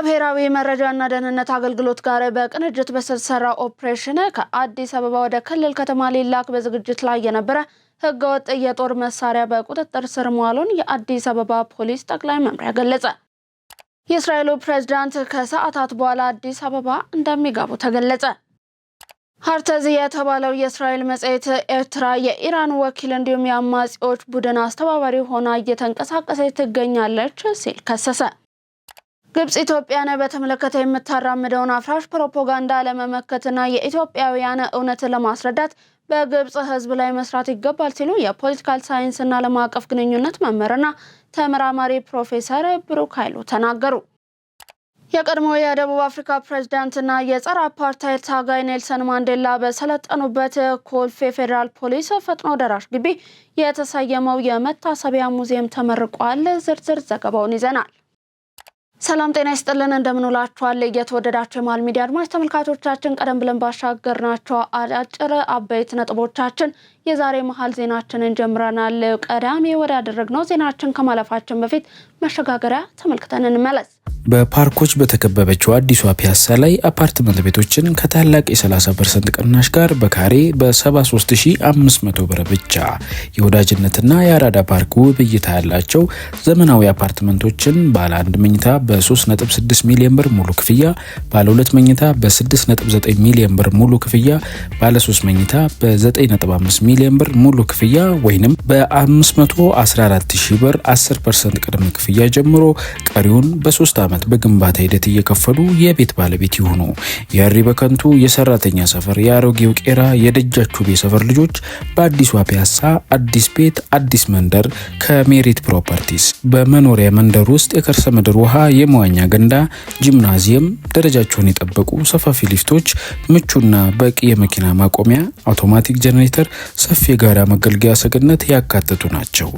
ከብሔራዊ መረጃና ደህንነት አገልግሎት ጋር በቅንጅት በተሰራ ኦፕሬሽን ከአዲስ አበባ ወደ ክልል ከተማ ሊላክ በዝግጅት ላይ የነበረ ህገወጥ የጦር መሳሪያ በቁጥጥር ስር መዋሉን የአዲስ አበባ ፖሊስ ጠቅላይ መምሪያ ገለጸ። የእስራኤሉ ፕሬዝዳንት ከሰዓታት በኋላ አዲስ አበባ እንደሚገቡ ተገለጸ። ሃርተዝ የተባለው የእስራኤል መጽሔት ኤርትራ የኢራን ወኪል እንዲሁም የአማጺዎች ቡድን አስተባባሪ ሆና እየተንቀሳቀሰች ትገኛለች ሲል ከሰሰ። ግብጽ ኢትዮጵያን በተመለከተ የምታራምደውን አፍራሽ ፕሮፓጋንዳ ለመመከትና የኢትዮጵያውያን እውነት ለማስረዳት በግብጽ ህዝብ ላይ መስራት ይገባል ሲሉ የፖለቲካል ሳይንስና ዓለም አቀፍ ግንኙነት መምህርና ተመራማሪ ፕሮፌሰር ብሩክ ኃይሉ ተናገሩ። የቀድሞ የደቡብ አፍሪካ ፕሬዝዳንትና የጸረ አፓርታይድ ታጋይ ኔልሰን ማንዴላ በሰለጠኑበት ኮልፌ ፌደራል ፖሊስ ፈጥኖ ደራሽ ግቢ የተሰየመው የመታሰቢያ ሙዚየም ተመርቋል። ዝርዝር ዘገባውን ይዘናል። ሰላም ጤና ይስጥልን፣ እንደምንውላችኋል የተወደዳችሁ የማል ሚዲያ አድማጭ ተመልካቾቻችን፣ ቀደም ብለን ባሻገርናቸው አጫጭር አበይት ነጥቦቻችን የዛሬ መሃል ዜናችንን ጀምረናል። ቀዳሚ ወዳደረግነው ዜናችን ከማለፋችን በፊት መሸጋገሪያ ተመልክተን እንመለስ። በፓርኮች በተከበበችው አዲሷ ፒያሳ ላይ አፓርትመንት ቤቶችን ከታላቅ የ30% ቅናሽ ጋር በካሬ በ73500 ብር ብቻ የወዳጅነትና የአራዳ ፓርክ ውብ እይታ ያላቸው ዘመናዊ አፓርትመንቶችን ባለ 1 መኝታ በ3.6 ሚሊዮን ብር ሙሉ ክፍያ፣ ባለ 2 መኝታ በ6.9 ሚሊዮን ብር ሙሉ ክፍያ፣ ባለ 3 መኝታ በ9.5 ሚሊዮን ብር ሙሉ ክፍያ ወይንም በ514000 ብር 10% ቅድመ ክፍያ ጀምሮ ቀሪውን በ3 ዓመት በግንባታ ሂደት እየከፈሉ የቤት ባለቤት ይሁኑ። የሪ በከንቱ የሰራተኛ ሰፈር የአሮጌው ቄራ የደጃችሁ ቤሰፈር ልጆች በአዲሷ ፒያሳ አዲስ ቤት አዲስ መንደር ከሜሪት ፕሮፐርቲስ በመኖሪያ መንደር ውስጥ የከርሰ ምድር ውሃ፣ የመዋኛ ገንዳ፣ ጂምናዚየም፣ ደረጃቸውን የጠበቁ ሰፋፊ ሊፍቶች፣ ምቹና በቂ የመኪና ማቆሚያ፣ አውቶማቲክ ጀነሬተር፣ ሰፊ የጋራ መገልገያ ሰገነት ያካተቱ ናቸው።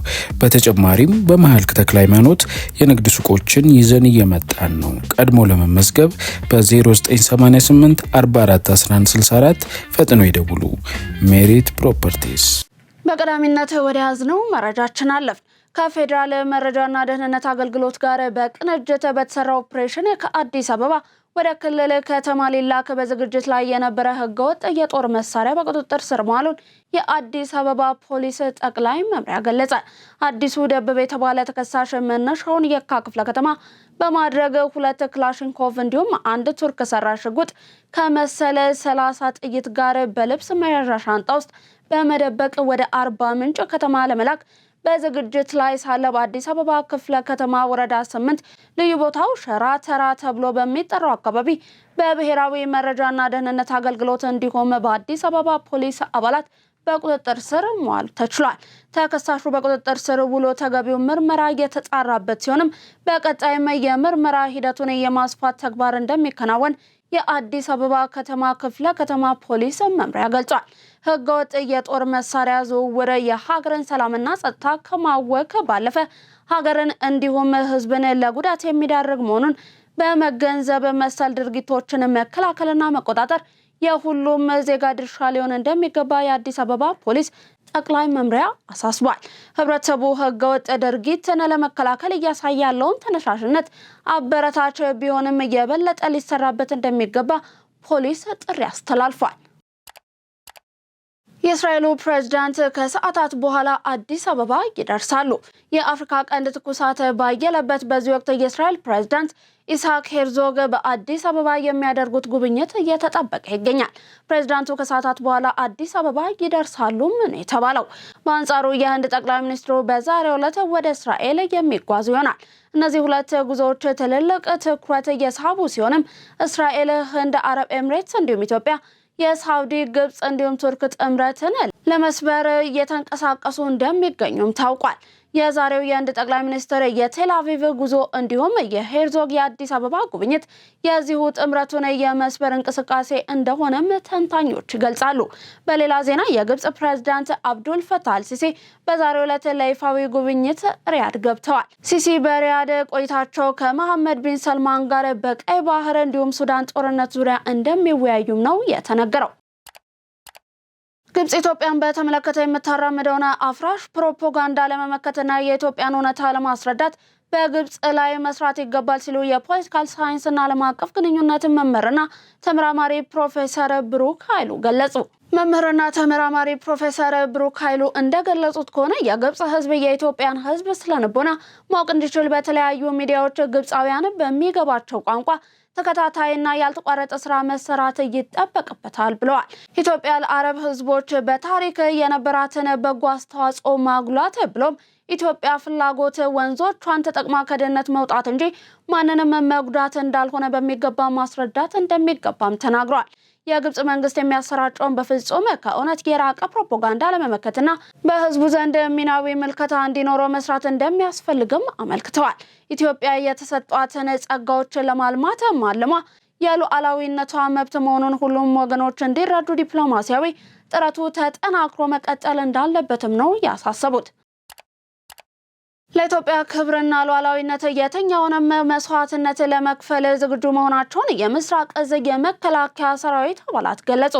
በተጨማሪም በመሃል ተክለ ሃይማኖት የንግድ ሱቆችን ይዘን እየመጣን ነው። ቀድሞ ለመመዝገብ በ0988 44 1164 ፈጥኖ ይደውሉ። ሜሪት ፕሮፐርቲስ። በቀዳሚነት ወደ ያዝነው መረጃችን አለፍ። ከፌደራል መረጃና ደህንነት አገልግሎት ጋር በቅንጅት በተሰራ ኦፕሬሽን ከአዲስ አበባ ወደ ክልል ከተማ ሊላክ በዝግጅት ላይ የነበረ ህገወጥ የጦር መሳሪያ በቁጥጥር ስር መዋሉን የአዲስ አበባ ፖሊስ ጠቅላይ መምሪያ ገለጸ። አዲሱ ደበበ የተባለ ተከሳሽ መነሻውን የካ ክፍለ ከተማ በማድረግ 2 ክላሽንኮቭ እንዲሁም 1 ቱርክ ሰራሽ ሽጉጥ ከመሰለ 30 ጥይት ጋር በልብስ መያዣ ሻንጣ ውስጥ በመደበቅ ወደ አርባ ምንጭ ከተማ ለመላክ በዝግጅት ላይ ሳለ በአዲስ አበባ ክፍለ ከተማ ወረዳ 8 ልዩ ቦታው ሸራ ተራ ተብሎ በሚጠራው አካባቢ በብሔራዊ መረጃና ደህንነት አገልግሎት እንዲሁም በአዲስ አበባ ፖሊስ አባላት በቁጥጥር ስር መዋል ተችሏል። ተከሳሹ በቁጥጥር ስር ውሎ ተገቢው ምርመራ የተጣራበት ሲሆንም በቀጣይም የምርመራ ሂደቱን የማስፋት ተግባር እንደሚከናወን የአዲስ አበባ ከተማ ክፍለ ከተማ ፖሊስ መምሪያ ገልጿል። ህገወጥ የጦር መሳሪያ ዝውውር የሀገርን ሰላምና ጸጥታ ከማወክ ባለፈ ሀገርን እንዲሁም ህዝብን ለጉዳት የሚዳርግ መሆኑን በመገንዘብ መሰል ድርጊቶችን መከላከልና መቆጣጠር የሁሉም ዜጋ ድርሻ ሊሆን እንደሚገባ የአዲስ አበባ ፖሊስ ጠቅላይ መምሪያ አሳስቧል። ህብረተሰቡ ህገወጥ ድርጊትን ለመከላከል እያሳየ ያለውን ተነሳሽነት አበረታች ቢሆንም የበለጠ ሊሰራበት እንደሚገባ ፖሊስ ጥሪ አስተላልፏል። የእስራኤሉ ፕሬዝዳንት ከሰዓታት በኋላ አዲስ አበባ ይደርሳሉ። የአፍሪካ ቀንድ ትኩሳት ባየለበት በዚህ ወቅት የእስራኤል ፕሬዝዳንት ኢስሐቅ ሄርዞግ በአዲስ አበባ የሚያደርጉት ጉብኝት እየተጠበቀ ይገኛል። ፕሬዝዳንቱ ከሰዓታት በኋላ አዲስ አበባ ይደርሳሉም ነው የተባለው። በአንጻሩ የህንድ ጠቅላይ ሚኒስትሩ በዛሬው ዕለት ወደ እስራኤል የሚጓዙ ይሆናል። እነዚህ 2 ጉዞዎች ትልልቅ ትኩረት እየሳቡ ሲሆንም እስራኤል፣ ህንድ፣ አረብ ኤምሬትስ እንዲሁም ኢትዮጵያ የሳውዲ፣ ግብጽ እንዲሁም ቱርክ ጥምረትን ለመስበር እየተንቀሳቀሱ እንደሚገኙም ታውቋል። የዛሬው የህንድ ጠቅላይ ሚኒስትር የቴል አቪቭ ጉዞ እንዲሁም የሄርዞግ የአዲስ አበባ ጉብኝት የዚሁ ጥምረቱን የመስበር እንቅስቃሴ እንደሆነም ተንታኞች ይገልጻሉ። በሌላ ዜና የግብጽ ፕሬዝዳንት አብዱል ፈታህ አልሲሲ በዛሬው ዕለት ለይፋዊ ጉብኝት ሪያድ ገብተዋል። ሲሲ በሪያድ ቆይታቸው ከመሐመድ ቢን ሰልማን ጋር በቀይ ባህር እንዲሁም ሱዳን ጦርነት ዙሪያ እንደሚወያዩም ነው የተነገረው። ግብጽ ኢትዮጵያን በተመለከተ የምታራምደውን አፍራሽ ፕሮፓጋንዳ ለመመከትና የኢትዮጵያን እውነታ ለማስረዳት በግብጽ ላይ መስራት ይገባል ሲሉ የፖለቲካል ሳይንስና ዓለም አቀፍ ግንኙነት መምህርና ተመራማሪ ፕሮፌሰር ብሩክ ኃይሉ ገለጹ። መምህርና ተመራማሪ ፕሮፌሰር ብሩክ ኃይሉ እንደገለጹት ከሆነ የግብጽ ህዝብ የኢትዮጵያን ህዝብ ስለንቦና ማወቅ እንዲችል በተለያዩ ሚዲያዎች ግብጻውያን በሚገባቸው ቋንቋ ተከታታይና ያልተቋረጠ ስራ መሰራት ይጠበቅበታል ብለዋል። ኢትዮጵያ ለአረብ ህዝቦች በታሪክ የነበራትን በጎ አስተዋጽኦ ማጉላት ብሎም ኢትዮጵያ ፍላጎት ወንዞቿን ተጠቅማ ከድህነት መውጣት እንጂ ማንንም መጉዳት እንዳልሆነ በሚገባ ማስረዳት እንደሚገባም ተናግሯል። የግብጽ መንግስት የሚያሰራጨውን በፍጹም ከእውነት የራቀ ፕሮፓጋንዳ ለመመከትና በህዝቡ ዘንድ ሚናዊ ምልከታ እንዲኖረው መስራት እንደሚያስፈልግም አመልክተዋል። ኢትዮጵያ የተሰጧትን ጸጋዎችን ለማልማት ማለሟ የሉዓላዊነቷ መብት መሆኑን ሁሉም ወገኖች እንዲረዱ ዲፕሎማሲያዊ ጥረቱ ተጠናክሮ መቀጠል እንዳለበትም ነው ያሳሰቡት። ለኢትዮጵያ ክብርና ሉዓላዊነት የትኛውንም መስዋዕትነት ለመክፈል ዝግጁ መሆናቸውን የምስራቅ እዝ የመከላከያ ሰራዊት አባላት ገለጹ።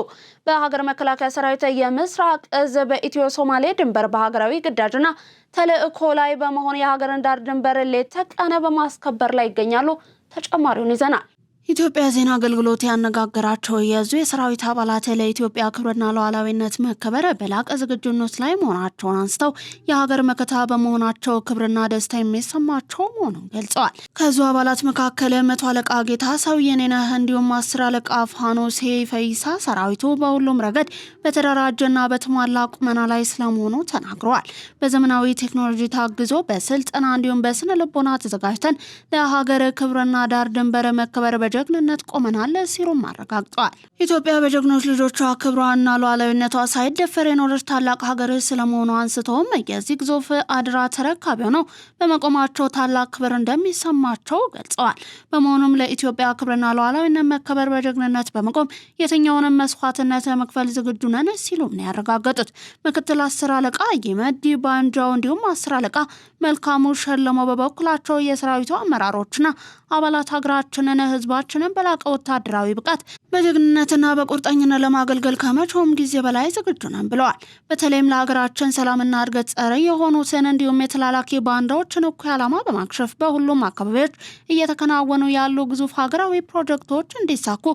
በሀገር መከላከያ ሰራዊት የምስራቅ እዝ በኢትዮ ሶማሌ ድንበር በሀገራዊ ግዳጅና ተልእኮ ላይ በመሆን የሀገርን ዳር ድንበር ሌት ተቀን በማስከበር ላይ ይገኛሉ። ተጨማሪውን ይዘናል። ኢትዮጵያ ዜና አገልግሎት ያነጋገራቸው የዙ የሰራዊት አባላት ለኢትዮጵያ ክብርና ሉዓላዊነት መከበር በላቀ ዝግጁነት ላይ መሆናቸውን አንስተው የሀገር መከታ በመሆናቸው ክብርና ደስታ የሚሰማቸው መሆኑን ገልጸዋል። ከዙ አባላት መካከል 100 አለቃ ጌታ ሰውየኔነህ እንዲሁም 10 አለቃ ፋኖሴ ፈይሳ ሰራዊቱ በሁሉም ረገድ በተደራጀና በተሟላ ቁመና ላይ ስለመሆኑ ተናግረዋል። በዘመናዊ ቴክኖሎጂ ታግዞ በስልጠና እንዲሁም በስነ ልቦና ተዘጋጅተን ለሀገር ክብርና ዳር ድንበር መከበር ጀግንነት ቆመናል ሲሉም አረጋግጠዋል። ኢትዮጵያ በጀግኖች ልጆቿ ክብሯና ሉዓላዊነቷ ሳይደፈር የኖረች ታላቅ ሀገር ስለመሆኑ አንስተውም የዚህ ግዙፍ አድራ ተረካቢ ሆነው በመቆማቸው ታላቅ ክብር እንደሚሰማቸው ገልጸዋል። በመሆኑም ለኢትዮጵያ ክብርና ሉዓላዊነት መከበር በጀግንነት በመቆም የትኛውንም መስዋዕትነት መክፈል ዝግጁ ነን ሲሉም ነው ያረጋገጡት። ምክትል 10 አለቃ ይመዲ ባንጃው እንዲሁም 10 አለቃ መልካሙ ሸለሞ በበኩላቸው የሰራዊቱ አመራሮችና አባላት ሀገራችንን ህዝባችንን በላቀ ወታደራዊ ብቃት በጀግንነትና በቁርጠኝነት ለማገልገል ከመቼውም ጊዜ በላይ ዝግጁ ነን ብለዋል። በተለይም ለሀገራችን ሰላምና እድገት ጸረ የሆኑትን እንዲሁም የተላላኪ ባንዳዎችን እኩይ ዓላማ በማክሸፍ በሁሉም አካባቢዎች እየተከናወኑ ያሉ ግዙፍ ሀገራዊ ፕሮጀክቶች እንዲሳኩ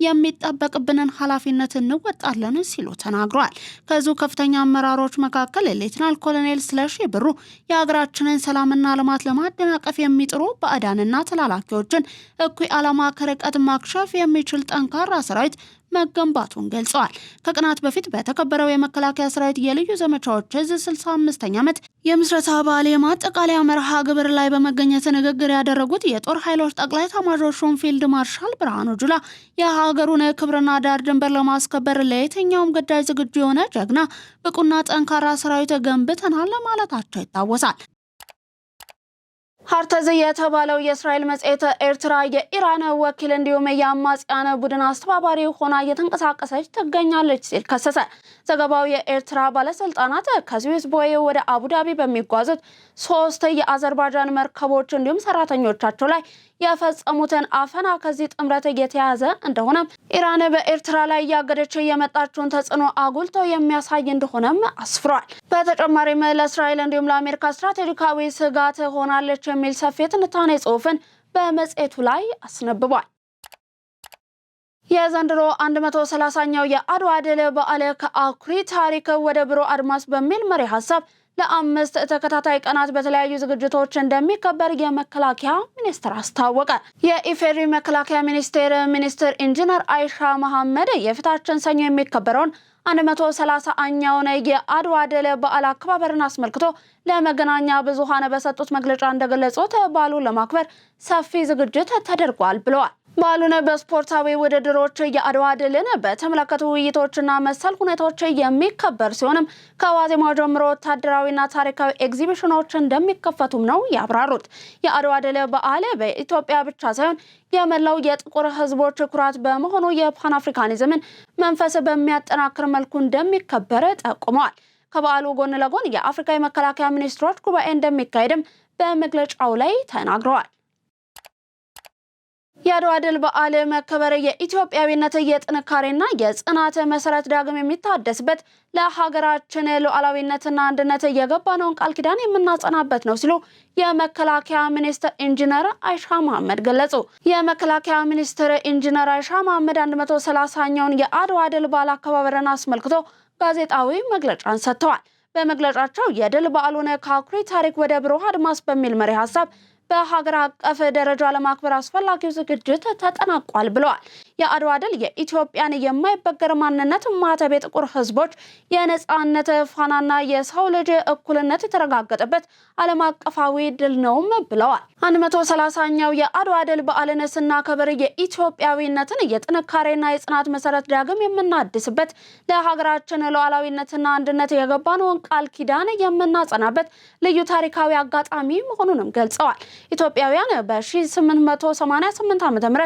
የሚጠበቅብንን ኃላፊነት እንወጣለን ሲሉ ተናግረዋል። ከዙ ከፍተኛ አመራሮች መካከል ሌተናል ኮሎኔል ስለሺ ብሩ የሀገራችንን ሰላምና ልማት ለማደናቀፍ የሚጥሩ ባዕዳንና ተላላኪዎችን እኩይ ዓላማ ከርቀት ማክሸፍ የሚችል ጠንካራ ሰራዊት መገንባቱን ገልጸዋል። ከቀናት በፊት በተከበረው የመከላከያ ሰራዊት የልዩ ዘመቻዎች እዝ 65ኛ ዓመት የምስረታ በዓል የማጠቃለያ መርሃ ግብር ላይ በመገኘት ንግግር ያደረጉት የጦር ኃይሎች ጠቅላይ ኤታማዦር ሹም ፊልድ ማርሻል ብርሃኑ ጁላ የሀገሩን ክብርና ዳር ድንበር ለማስከበር ለየትኛውም ግዳጅ ዝግጁ የሆነ ጀግና ብቁና ጠንካራ ሰራዊት ገንብተናል ማለታቸው ይታወሳል። ሀርተዝ የተባለው የእስራኤል መጽሔት ኤርትራ የኢራን ወኪል እንዲሁም የአማጽያን ቡድን አስተባባሪ ሆና እየተንቀሳቀሰች ትገኛለች ሲል ከሰሰ። ዘገባው የኤርትራ ባለስልጣናት ከስዊስ ቦይ ወደ አቡዳቢ በሚጓዙት 3 የአዘርባይጃን መርከቦች እንዲሁም ሰራተኞቻቸው ላይ የፈጸሙትን አፈና ከዚህ ጥምረት እየተያዘ እንደሆነ ኢራን በኤርትራ ላይ ያገደች የመጣችውን ተጽዕኖ አጉልቶ የሚያሳይ እንደሆነም አስፍሯል። በተጨማሪም ለእስራኤል እንዲሁም ለአሜሪካ ስትራቴጂካዊ ስጋት ሆናለች የሚል ሰፊ ትንታኔ ጽሑፍን በመጽሔቱ ላይ አስነብቧል። የዘንድሮ 130ኛው የአድዋ ድል በዓል ከአኩሪ ታሪክ ወደ ብሩህ አድማስ በሚል መሪ ሀሳብ ለ5 ተከታታይ ቀናት በተለያዩ ዝግጅቶች እንደሚከበር የመከላከያ ሚኒስቴር አስታወቀ። የኢፌዴሪ መከላከያ ሚኒስትር ኢንጂነር አይሻ መሐመድ የፊታችን ሰኞ የሚከበረውን 130ኛውን የአድዋ ድል በዓል አከባበርን አስመልክቶ ለመገናኛ ብዙሃን በሰጡት መግለጫ እንደገለጹት በዓሉን ለማክበር ሰፊ ዝግጅት ተደርጓል ብለዋል። በዓሉን በስፖርታዊ ውድድሮች የአድዋ ድልን በተመለከቱ ውይይቶችና መሰል ሁኔታዎች የሚከበር ሲሆንም ከዋዜማው ጀምሮ ወታደራዊና ታሪካዊ ኤግዚቢሽኖች እንደሚከፈቱም ነው ያብራሩት። የአድዋ ድል በዓል በኢትዮጵያ ብቻ ሳይሆን የመላው የጥቁር ሕዝቦች ኩራት በመሆኑ የፓን አፍሪካኒዝምን መንፈስ በሚያጠናክር መልኩ እንደሚከበር ጠቁመዋል። ከበዓሉ ጎን ለጎን የአፍሪካ የመከላከያ ሚኒስትሮች ጉባኤ እንደሚካሄድም በመግለጫው ላይ ተናግረዋል። የአድዋ ድል በዓል መከበር የኢትዮጵያዊነት የጥንካሬና የጽናት መሰረት ዳግም የሚታደስበት ለሀገራችን ሉዓላዊነትና አንድነት የገባነውን ቃል ኪዳን የምናጸናበት ነው ሲሉ የመከላከያ ሚኒስትር ኢንጂነር አይሻ መሐመድ ገለጹ። የመከላከያ ሚኒስትር ኢንጂነር አይሻ መሐመድ 130ኛውን የአድዋ ድል በዓል አከባበርን አስመልክቶ ጋዜጣዊ መግለጫን ሰጥተዋል። በመግለጫቸው የድል በዓሉን ከአኩሪ ታሪክ ወደ ብሩህ አድማስ በሚል መሪ ሀሳብ በሀገር አቀፍ ደረጃ ለማክበር አስፈላጊው ዝግጅት ተጠናቋል ብለዋል። የአድዋ ድል የኢትዮጵያን የማይበገር ማንነት ማተብ፣ የጥቁር ሕዝቦች የነጻነት ፋናና የሰው ልጅ እኩልነት የተረጋገጠበት ዓለም አቀፋዊ ድል ነውም ብለዋል። 130ኛው የአድዋ ድል በዓልን ስናከብር የኢትዮጵያዊነትን የጥንካሬና የጽናት መሰረት ዳግም የምናድስበት፣ ለሀገራችን ሉዓላዊነትና አንድነት የገባነውን ቃል ኪዳን የምናጸናበት ልዩ ታሪካዊ አጋጣሚ መሆኑንም ገልጸዋል። ኢትዮጵያውያን በ1888 ዓ.ም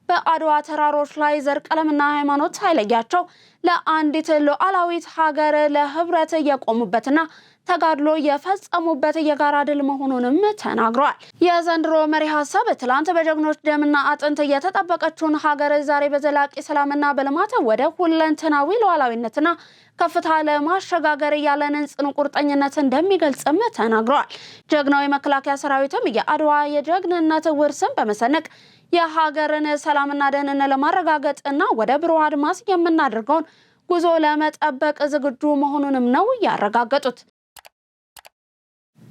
በአድዋ ተራሮች ላይ ዘር፣ ቀለምና ሃይማኖት ሳይለያቸው ለአንዲት ሉዓላዊት ሀገር ለህብረት የቆሙበትና ተጋድሎ የፈጸሙበት የጋራ ድል መሆኑንም ተናግረዋል። የዘንድሮ መሪ ሀሳብ ትላንት በጀግኖች ደምና አጥንት የተጠበቀችውን ሀገር ዛሬ በዘላቂ ሰላምና በልማት ወደ ሁለንተናዊ ሉዓላዊነትና ከፍታ ለማሸጋገር ያለንን ጽኑ ቁርጠኝነት እንደሚገልጽም ተናግረዋል። ጀግናው የመከላከያ ሰራዊትም የአድዋ የጀግንነት ውርስን በመሰነቅ የሀገርን ሰላምና ደህንነት ለማረጋገጥና ወደ ብሩህ አድማስ የምናደርገውን ጉዞ ለመጠበቅ ዝግጁ መሆኑንም ነው ያረጋገጡት።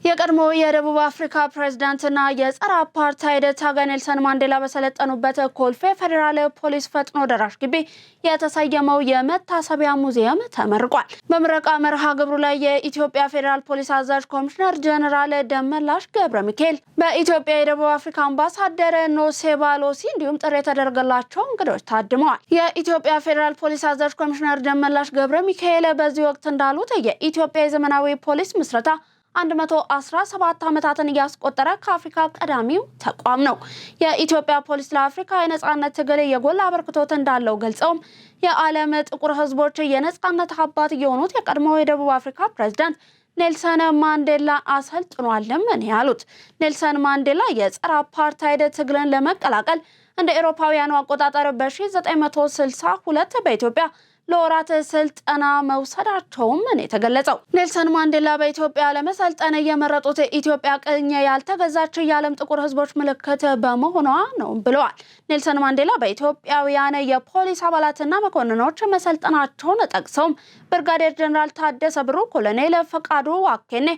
የቀድሞ የደቡብ አፍሪካ ፕሬዝዳንትና የጸረ አፓርታይድ ታጋይ ኔልሰን ማንዴላ በሰለጠኑበት ኮልፌ ፌዴራል ፖሊስ ፈጥኖ ደራሽ ግቢ የተሰየመው የመታሰቢያ ሙዚየም ተመርቋል። በምረቃ መርሃ ግብሩ ላይ የኢትዮጵያ ፌዴራል ፖሊስ አዛዥ ኮሚሽነር ጀነራል ደመላሽ ገብረ ሚካኤል፣ በኢትዮጵያ የደቡብ አፍሪካ አምባሳደር ኖሴባ ሎሲ እንዲሁም ጥሪ የተደረገላቸው እንግዶች ታድመዋል። የኢትዮጵያ ፌዴራል ፖሊስ አዛዥ ኮሚሽነር ደመላሽ ገብረ ሚካኤል በዚህ ወቅት እንዳሉት የኢትዮጵያ የዘመናዊ ፖሊስ ምስረታ 117 ዓመታትን እያስቆጠረ ከአፍሪካ ቀዳሚው ተቋም ነው። የኢትዮጵያ ፖሊስ ለአፍሪካ የነጻነት ትግል የጎላ አበርክቶት እንዳለው ገልጸውም የዓለም ጥቁር ሕዝቦች የነጻነት አባት የሆኑት የቀድሞው የደቡብ አፍሪካ ፕሬዝዳንት ኔልሰን ማንዴላ አሰልጥኗልም ነው ያሉት። ኔልሰን ማንዴላ የጸረ አፓርታይድ ትግልን ለመቀላቀል እንደ አውሮፓውያኑ አቆጣጠር በ1962 በኢትዮጵያ ለወራት ስልጠና መውሰዳቸውም ነው የተገለጸው። ኔልሰን ማንዴላ በኢትዮጵያ ለመሰልጠን የመረጡት ኢትዮጵያ ቅኝ ያልተገዛች የዓለም ጥቁር ሕዝቦች ምልክት በመሆኗ ነው ብለዋል። ኔልሰን ማንዴላ በኢትዮጵያውያን የፖሊስ አባላትና መኮንኖች መሰልጠናቸውን ጠቅሰውም ብርጋዴር ጀነራል ታደሰ ብሩ፣ ኮሎኔል ፈቃዱ ዋኬኔ፣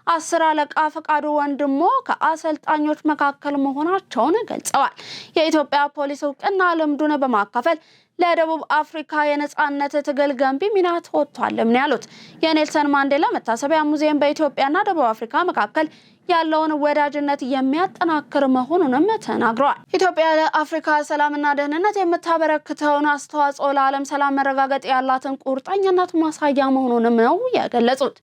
10 አለቃ ፈቃዱ ወንድሞ ከአሰልጣኞች መካከል መሆናቸውን ገልጸዋል። የኢትዮጵያ ፖሊስ እውቅና ልምዱን በማካፈል ለደቡብ አፍሪካ የነጻነት ትግል ገንቢ ሚና ተወጥቷልም ነው ያሉት። የኔልሰን ማንዴላ መታሰቢያ ሙዚየም በኢትዮጵያና ደቡብ አፍሪካ መካከል ያለውን ወዳጅነት የሚያጠናክር መሆኑንም ተናግረዋል። ኢትዮጵያ ለአፍሪካ ሰላምና ደህንነት የምታበረክተውን አስተዋጽኦ ለዓለም ሰላም መረጋገጥ ያላትን ቁርጠኝነት ማሳያ መሆኑንም ነው የገለጹት።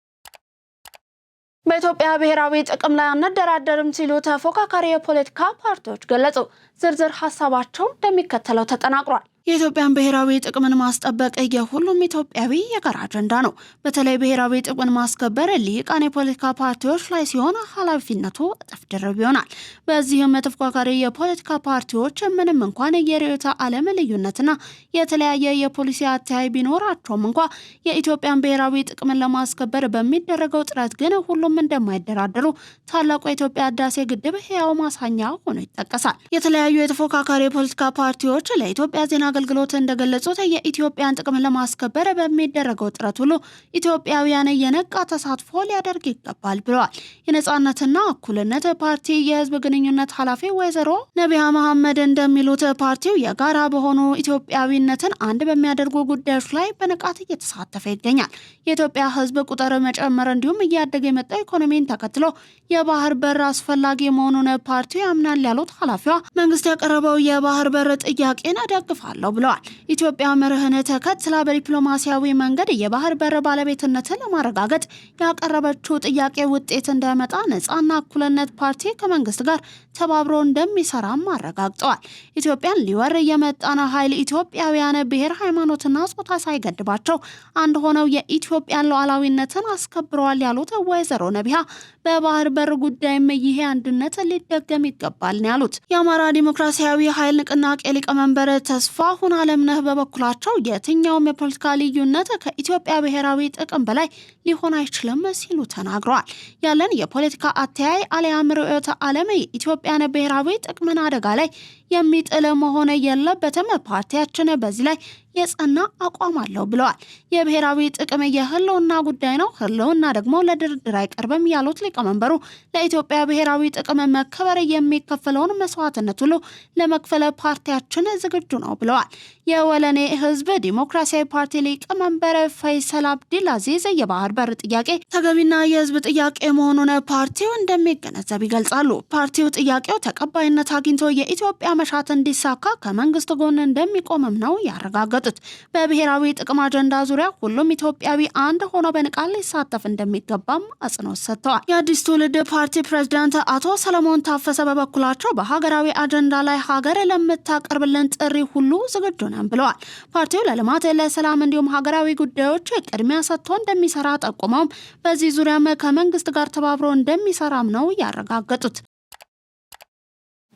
በኢትዮጵያ ብሔራዊ ጥቅም ላይ አንደራደርም ሲሉ ተፎካካሪ የፖለቲካ ፓርቲዎች ገለጹ። ዝርዝር ሀሳባቸው እንደሚከተለው ተጠናቅሯል። የኢትዮጵያን ብሔራዊ ጥቅምን ማስጠበቅ የሁሉም ኢትዮጵያዊ የጋራ አጀንዳ ነው። በተለይ ብሔራዊ ጥቅምን ማስከበር ሊቃን የፖለቲካ ፓርቲዎች ላይ ሲሆን ኃላፊነቱ እጥፍ ድርብ ይሆናል። በዚህም ተፎካካሪ የፖለቲካ ፓርቲዎች ምንም እንኳን የርዕዮተ ዓለም ልዩነትና የተለያየ የፖሊሲ አተያይ ቢኖራቸውም እንኳ የኢትዮጵያን ብሔራዊ ጥቅምን ለማስከበር በሚደረገው ጥረት ግን ሁሉም እንደማይደራደሩ ታላቁ የኢትዮጵያ ህዳሴ ግድብ ሕያው ማሳያ ሆኖ ይጠቀሳል። የተለያዩ የተፎካካሪ የፖለቲካ ፓርቲዎች ለኢትዮጵያ ዜና አገልግሎት እንደገለጹት የኢትዮጵያን ጥቅም ለማስከበር በሚደረገው ጥረት ሁሉ ኢትዮጵያውያን የነቃ ተሳትፎ ሊያደርግ ይገባል ብለዋል። የነጻነትና እኩልነት ፓርቲ የህዝብ ግንኙነት ኃላፊ ወይዘሮ ነቢያ መሐመድ እንደሚሉት ፓርቲው የጋራ በሆኑ ኢትዮጵያዊነትን አንድ በሚያደርጉ ጉዳዮች ላይ በንቃት እየተሳተፈ ይገኛል። የኢትዮጵያ ህዝብ ቁጥር መጨመር እንዲሁም እያደገ የመጣው ኢኮኖሚን ተከትሎ የባህር በር አስፈላጊ መሆኑን ፓርቲው ያምናል ያሉት ኃላፊዋ መንግስት ያቀረበው የባህር በር ጥያቄን ደግፋለሁ ብለዋል። ኢትዮጵያ መርህን ተከትላ በዲፕሎማሲያዊ መንገድ የባህር በር ባለቤትነትን ለማረጋገጥ ያቀረበችው ጥያቄ ውጤት እንዳይመጣ ነጻና እኩልነት ፓርቲ ከመንግስት ጋር ተባብሮ እንደሚሰራም አረጋግጠዋል። ኢትዮጵያን ሊወር የመጣነ ኃይል ኢትዮጵያውያን ብሔር፣ ሃይማኖትና ጾታ ሳይገድባቸው አንድ ሆነው የኢትዮጵያን ሉዓላዊነትን አስከብረዋል ያሉት ወይዘሮ ነቢሃ በባህር በር ጉዳይም ይሄ አንድነት ሊደገም ይገባል ነው ያሉት። የአማራ ዲሞክራሲያዊ ኃይል ንቅናቄ ሊቀመንበር ተስፋሁን አለምነህ በበኩላቸው የትኛውም የፖለቲካ ልዩነት ከኢትዮጵያ ብሔራዊ ጥቅም በላይ ሊሆን አይችልም ሲሉ ተናግረዋል። ያለን የፖለቲካ አተያይ አለያም ርዕዮተ ዓለም የኢትዮጵያን ብሔራዊ ጥቅምን አደጋ ላይ የሚጥል መሆን የለበትም። ፓርቲያችን በዚህ ላይ የጸና አቋም አለው ብለዋል። የብሔራዊ ጥቅም የህልውና ጉዳይ ነው፣ ህልውና ደግሞ ለድርድር አይቀርብም ያሉት ሊቀመንበሩ ለኢትዮጵያ ብሔራዊ ጥቅም መከበር የሚከፈለውን መስዋዕትነት ሁሉ ለመክፈል ፓርቲያችን ዝግጁ ነው ብለዋል። የወለኔ ህዝብ ዲሞክራሲያዊ ፓርቲ ሊቀመንበር ፈይሰል አብዲልአዚዝ የባህር በር ጥያቄ ተገቢና የህዝብ ጥያቄ መሆኑን ፓርቲው እንደሚገነዘብ ይገልጻሉ። ፓርቲው ጥያቄው ተቀባይነት አግኝቶ የኢትዮጵያ መሻት እንዲሳካ ከመንግስት ጎን እንደሚቆምም ነው ያረጋገጡት። በብሔራዊ ጥቅም አጀንዳ ዙሪያ ሁሉም ኢትዮጵያዊ አንድ ሆኖ በንቃት ሊሳተፍ እንደሚገባም አጽንኦት ሰጥተዋል። የአዲስ ትውልድ ፓርቲ ፕሬዝዳንት አቶ ሰለሞን ታፈሰ በበኩላቸው በሀገራዊ አጀንዳ ላይ ሀገር ለምታቀርብልን ጥሪ ሁሉ ዝግጁ ነን ብለዋል። ፓርቲው ለልማት፣ ለሰላም እንዲሁም ሀገራዊ ጉዳዮች ቅድሚያ ሰጥቶ እንደሚሰራ ጠቁመውም በዚህ ዙሪያም ከመንግስት ጋር ተባብሮ እንደሚሰራም ነው ያረጋገጡት።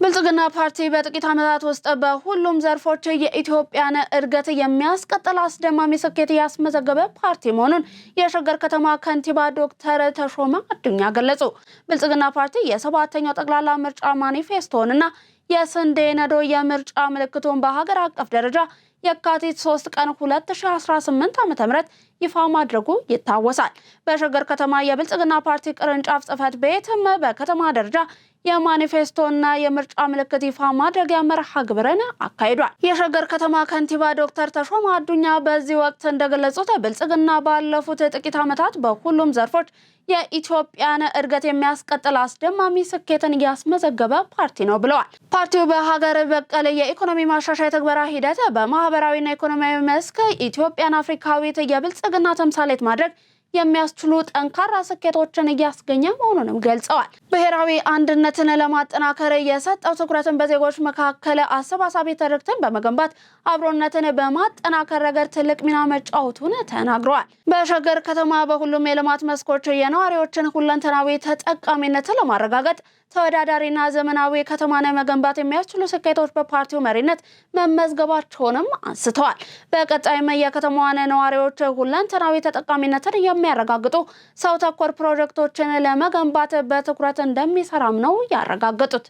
ብልጽግና ፓርቲ በጥቂት ዓመታት ውስጥ በሁሉም ዘርፎች የኢትዮጵያን እድገት የሚያስቀጥል አስደማሚ ስኬት ያስመዘገበ ፓርቲ መሆኑን የሸገር ከተማ ከንቲባ ዶክተር ተሾመ አዱኛ ገለጹ። ብልጽግና ፓርቲ የ7ኛው ጠቅላላ ምርጫ ማኒፌስቶንና የስንዴ ነዶ የምርጫ ምልክቱን በሀገር አቀፍ ደረጃ የካቲት 3 ቀን 2018 ዓ.ም ይፋ ማድረጉ ይታወሳል። በሸገር ከተማ የብልጽግና ፓርቲ ቅርንጫፍ ጽሕፈት ቤትም በከተማ ደረጃ የማኒፌስቶና የምርጫ ምልክት ይፋ ማድረጊያ መርሃ ግብርን አካሂዷል። የሸገር ከተማ ከንቲባ ዶክተር ተሾመ አዱኛ በዚህ ወቅት እንደገለጹት ብልጽግና ባለፉት ጥቂት ዓመታት በሁሉም ዘርፎች የኢትዮጵያን እድገት የሚያስቀጥል አስደማሚ ስኬትን ያስመዘገበ ፓርቲ ነው ብለዋል። ፓርቲው በሀገር በቀል የኢኮኖሚ ማሻሻያ ተግባራ ሂደት በማህበራዊና ኢኮኖሚያዊ መስክ ኢትዮጵያን አፍሪካዊት የብልጽግና ተምሳሌት ማድረግ የሚያስችሉ ጠንካራ ስኬቶችን እያስገኘ መሆኑንም ገልጸዋል። ብሔራዊ አንድነትን ለማጠናከር የሰጠው ትኩረትን በዜጎች መካከል አሰባሳቢ ትርክትን በመገንባት አብሮነትን በማጠናከር ረገድ ትልቅ ሚና መጫወቱን ተናግረዋል። በሸገር ከተማ በሁሉም የልማት መስኮች የነዋሪዎችን ሁለንተናዊ ተጠቃሚነትን ለማረጋገጥ ተወዳዳሪና ዘመናዊ ከተማን መገንባት የሚያስችሉ ስኬቶች በፓርቲው መሪነት መመዝገባቸውንም አንስተዋል። በቀጣይም የከተማዋን ነዋሪዎች ሁለንተናዊ ተጠቃሚነትን የሚያረጋግጡ ሰው ተኮር ፕሮጀክቶችን ለመገንባት በትኩረት እንደሚሰራም ነው ያረጋገጡት።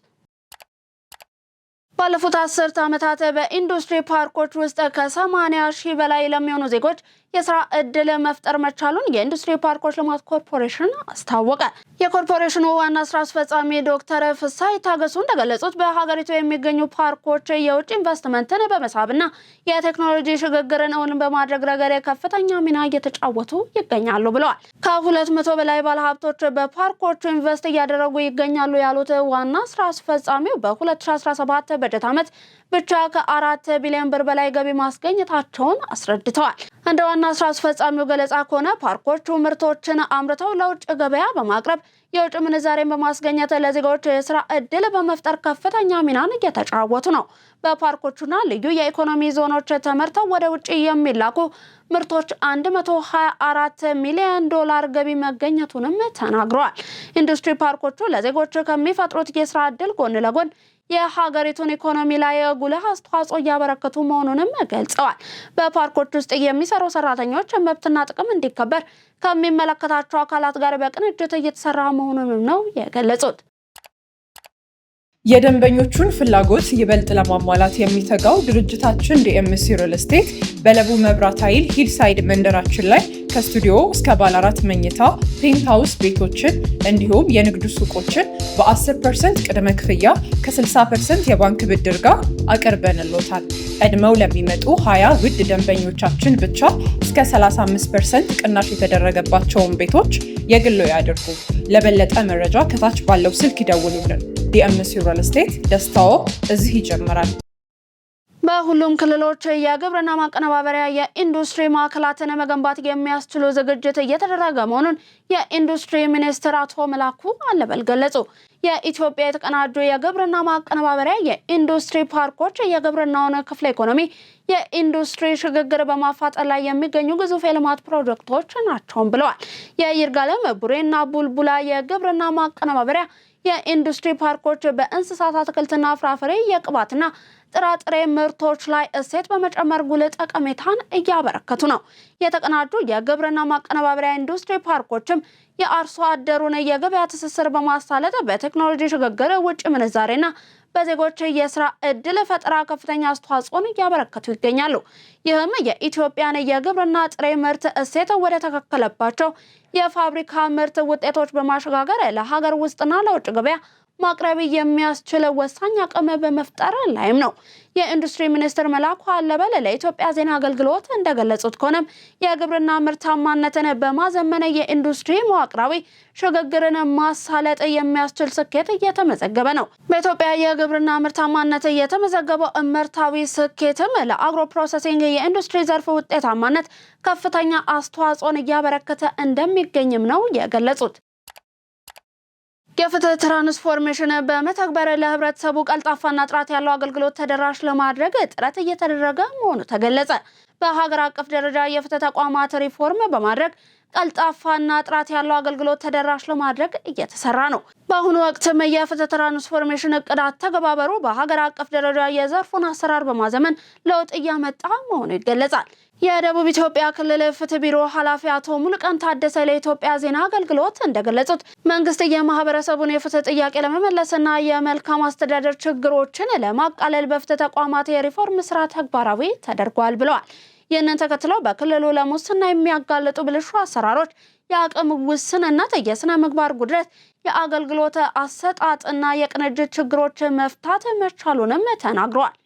ባለፉት 10 ዓመታት በኢንዱስትሪ ፓርኮች ውስጥ ከ80 ሺህ በላይ ለሚሆኑ ዜጎች የስራ ዕድል መፍጠር መቻሉን የኢንዱስትሪ ፓርኮች ልማት ኮርፖሬሽን አስታወቀ። የኮርፖሬሽኑ ዋና ስራ አስፈጻሚ ዶክተር ፍሳይ ታገሱ እንደገለጹት በሀገሪቱ የሚገኙ ፓርኮች የውጭ ኢንቨስትመንትን በመሳብና የቴክኖሎጂ ሽግግርን እውን በማድረግ ረገድ ከፍተኛ ሚና እየተጫወቱ ይገኛሉ ብለዋል። ከ200 በላይ ባለሀብቶች በፓርኮቹ ኢንቨስት እያደረጉ ይገኛሉ ያሉት ዋና ስራ አስፈጻሚው በ2017 በጀት ዓመት ብቻ ከ4 ቢሊዮን ብር በላይ ገቢ ማስገኘታቸውን አስረድተዋል። እንደ ዋና ስራ አስፈጻሚው ገለጻ ከሆነ ፓርኮቹ ምርቶችን አምርተው ለውጭ ገበያ በማቅረብ የውጭ ምንዛሬን በማስገኘት ለዜጎች የስራ ዕድል በመፍጠር ከፍተኛ ሚናን እየተጫወቱ ነው። በፓርኮቹና ልዩ የኢኮኖሚ ዞኖች ተመርተው ወደ ውጭ የሚላኩ ምርቶች 124 ሚሊዮን ዶላር ገቢ መገኘቱንም ተናግረዋል። ኢንዱስትሪ ፓርኮቹ ለዜጎች ከሚፈጥሩት የስራ ዕድል ጎን ለጎን የሀገሪቱን ኢኮኖሚ ላይ ጉልህ አስተዋጽኦ እያበረከቱ መሆኑንም ገልጸዋል። በፓርኮች ውስጥ የሚሰሩ ሰራተኞች መብትና ጥቅም እንዲከበር ከሚመለከታቸው አካላት ጋር በቅንጅት እየተሰራ መሆኑንም ነው የገለጹት። የደንበኞቹን ፍላጎት ይበልጥ ለማሟላት የሚተጋው ድርጅታችን ዲኤምሲ ሪል ስቴት በለቡ መብራት ኃይል ሂልሳይድ መንደራችን ላይ ከስቱዲዮ እስከ ባለ 4 መኝታ ፔንትሃውስ ቤቶችን እንዲሁም የንግድ ሱቆችን በ10% ቅድመ ክፍያ ከ60% የባንክ ብድር ጋር አቅርበንሎታል። ቀድመው ለሚመጡ 20 ውድ ደንበኞቻችን ብቻ እስከ 35% ቅናሽ የተደረገባቸውን ቤቶች የግሎ ያድርጉ። ለበለጠ መረጃ ከታች ባለው ስልክ ይደውሉልን። ዲኤምሲ ሪል ስቴት፣ ደስታው እዚህ ይጀምራል። በሁሉም ክልሎች የግብርና ማቀነባበሪያ የኢንዱስትሪ ማዕከላትን መገንባት የሚያስችሉ ዝግጅት እየተደረገ መሆኑን የኢንዱስትሪ ሚኒስትር አቶ መላኩ አለበል ገለጹ። የኢትዮጵያ የተቀናጁ የግብርና ማቀነባበሪያ የኢንዱስትሪ ፓርኮች የግብርናውን ክፍለ ኢኮኖሚ የኢንዱስትሪ ሽግግር በማፋጠን ላይ የሚገኙ ግዙፍ የልማት ፕሮጀክቶች ናቸው ብለዋል። የይርጋለም ቡሬና ቡልቡላ የግብርና ማቀነባበሪያ የኢንዱስትሪ ፓርኮች በእንስሳት አትክልትና ፍራፍሬ የቅባትና ጥራጥሬ ምርቶች ላይ እሴት በመጨመር ጉልህ ጠቀሜታን እያበረከቱ ነው። የተቀናጁ የግብርና ማቀነባበሪያ ኢንዱስትሪ ፓርኮችም የአርሶ አደሩን የገበያ ትስስር በማሳለጥ በቴክኖሎጂ ሽግግር ውጭ ምንዛሬና በዜጎች የስራ እድል ፈጠራ ከፍተኛ አስተዋጽኦን እያበረከቱ ይገኛሉ። ይህም የኢትዮጵያን የግብርና ጥሬ ምርት እሴት ወደ ተከከለባቸው የፋብሪካ ምርት ውጤቶች በማሸጋገር ለሀገር ውስጥና ለውጭ ገበያ ማቅረብ የሚያስችል ወሳኝ አቅም በመፍጠር ላይም ነው። የኢንዱስትሪ ሚኒስትር መላኩ አለበል ለኢትዮጵያ ዜና አገልግሎት እንደገለጹት ከሆነም የግብርና ምርታማነትን በማዘመን የኢንዱስትሪ መዋቅራዊ ሽግግርን ማሳለጥ የሚያስችል ስኬት እየተመዘገበ ነው። በኢትዮጵያ የግብርና ምርታማነት የተመዘገበው እመርታዊ ስኬትም ለአግሮ ፕሮሰሲንግ የኢንዱስትሪ ዘርፍ ውጤታማነት ከፍተኛ አስተዋጽኦን እያበረከተ እንደሚገኝም ነው የገለጹት። የፍትህ ትራንስፎርሜሽን በመተግበር ለህብረተሰቡ ቀልጣፋና ጥራት ያለው አገልግሎት ተደራሽ ለማድረግ ጥረት እየተደረገ መሆኑ ተገለጸ። በሀገር አቀፍ ደረጃ የፍትህ ተቋማት ሪፎርም በማድረግ ቀልጣፋና ጥራት ያለው አገልግሎት ተደራሽ ለማድረግ እየተሰራ ነው። በአሁኑ ወቅትም የፍትህ ትራንስፎርሜሽን እቅድ አተገባበሩ በሀገር አቀፍ ደረጃ የዘርፉን አሰራር በማዘመን ለውጥ እያመጣ መሆኑ ይገለጻል። የደቡብ ኢትዮጵያ ክልል ፍትህ ቢሮ ኃላፊ አቶ ሙሉቀን ታደሰ ለኢትዮጵያ ዜና አገልግሎት እንደገለጹት መንግስት የማህበረሰቡን የፍትህ ጥያቄ ለመመለስና የመልካም አስተዳደር ችግሮችን ለማቃለል በፍትህ ተቋማት የሪፎርም ስራ ተግባራዊ ተደርጓል ብለዋል። ይህንን ተከትለው በክልሉ ለሙስና የሚያጋልጡ ብልሹ አሰራሮች፣ የአቅም ውስንነት፣ የስነ ምግባር ጉድለት፣ የአገልግሎት አሰጣጥና የቅንጅት ችግሮች መፍታት መቻሉንም ተናግረዋል።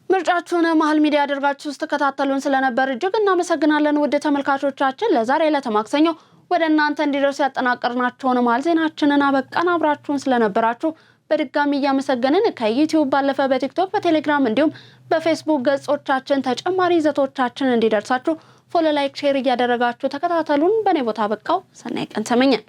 ምርጫችሁን መሃል ሚዲያ አድርጋችሁ ስትከታተሉን ስለነበር እጅግ እናመሰግናለን። ውድ ተመልካቾቻችን ለዛሬ ለተማክሰኞ ወደ እናንተ እንዲደርሱ ያጠናቀርናቸውን መሃል ዜናችንን አበቃን። አብራችሁን ስለነበራችሁ በድጋሚ እያመሰገንን ከዩቲዩብ ባለፈ በቲክቶክ፣ በቴሌግራም እንዲሁም በፌስቡክ ገጾቻችን ተጨማሪ ይዘቶቻችን እንዲደርሳችሁ ፎሎ፣ ላይክ፣ ሼር እያደረጋችሁ ተከታተሉን። በኔ ቦታ በቃው። ሰናይ ቀን ተመኘን።